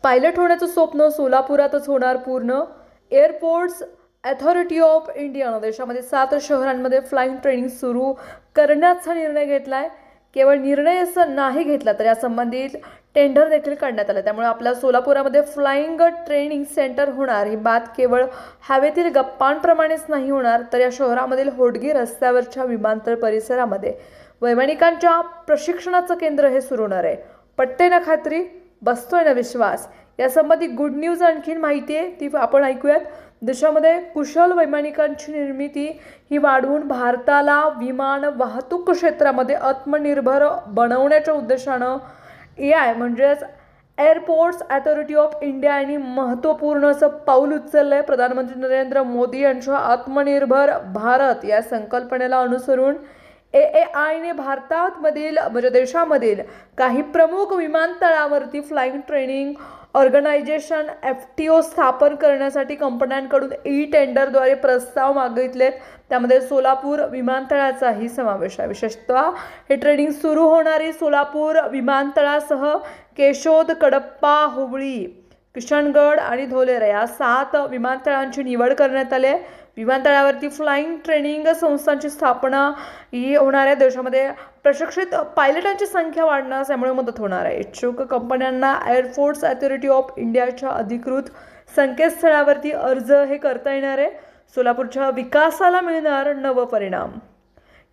Pilot होण्याचं स्वप्न सोलापुरातच होणार पूर्ण. एअरपोर्ट्स अथॉरिटी ऑफ इंडियानं देशामध्ये 7 शहरांमध्ये फ्लाईंग ट्रेनिंग सुरू करण्याचा निर्णय घेतला आहे. केवळ निर्णय असं नाही घेतला तर यासंबंधित टेंडर देखील काढण्यात आलं. त्यामुळे आपल्या सोलापुरामध्ये फ्लाईंग ट्रेनिंग सेंटर होणार. ही बात केवळ हवेतील गप्पांप्रमाणेच नाही होणार, तर या शहरामधील होडगी रस्त्यावरच्या विमानतळ परिसरामध्ये वैमानिकांच्या प्रशिक्षणाचं केंद्र हे सुरू होणार आहे. पटते ना खात्री, बसतोय ना विश्वास? यासंबंधी गुड न्यूज आणखीन माहिती आहे, ती आपण ऐकूयात. देशामध्ये कुशल वैमानिकांची निर्मिती ही वाढवून भारताला विमान वाहतूक क्षेत्रामध्ये आत्मनिर्भर बनवण्याच्या उद्देशानं AI म्हणजेच एअरपोर्ट्स अथॉरिटी ऑफ इंडिया यांनी महत्त्वपूर्ण असं पाऊल उचललं आहे. प्रधानमंत्री नरेंद्र मोदी यांच्या आत्मनिर्भर भारत या संकल्पनेला अनुसरून AAIने भारतामधील म्हणजे देशामधील काही प्रमुख विमानतळावरती फ्लाईंग ट्रेनिंग ऑर्गनायझेशन FTO स्थापन करण्यासाठी कंपन्यांकडून टेंडरद्वारे प्रस्ताव मागितलेत. त्यामध्ये सोलापूर विमानतळाचाही समावेश आहे. विशेषतः हे ट्रेनिंग सुरू होणारी सोलापूर विमानतळासह केशोद, कडप्पा, हुबळी, किशनगड आणि धोलेरा या 7 विमानतळांची निवड करण्यात आली आहे. विमानतळावरती फ्लाईंग ट्रेनिंग संस्थांची स्थापना ही होणार आहे. देशामध्ये प्रशिक्षित पायलटांची संख्या वाढण्यास यामुळे मदत होणार आहे. इच्छुक कंपन्यांना एअरफोर्स अथॉरिटी ऑफ इंडियाच्या अधिकृत संकेतस्थळावरती अर्ज हे करता येणार आहे. सोलापूरच्या विकासाला मिळणार नवं परिणाम.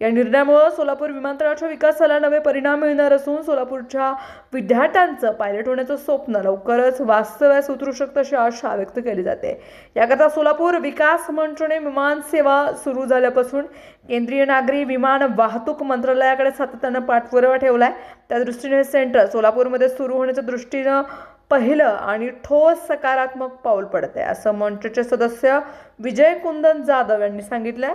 या निर्णयामुळे सोलापूर विमानतळाच्या विकासाला नवे परिणाम मिळणार असून सोलापूरच्या विद्यार्थ्यांचं पायलट होण्याचं स्वप्न लवकरच वास्तव्यास उतरू शकतं अशी आशा व्यक्त केली जाते. याकरता सोलापूर विकास मंचने विमान सेवा सुरू झाल्यापासून केंद्रीय नागरी विमान वाहतूक मंत्रालयाकडे सातत्यानं पाठपुरावा ठेवला आहे. त्या दृष्टीने हे सेंटर सोलापूरमध्ये सुरू होण्याच्या दृष्टीनं पहिलं आणि ठोस सकारात्मक पाऊल पडत आहे, असं मंचचे सदस्य विजय कुंदन जाधव यांनी सांगितलंय.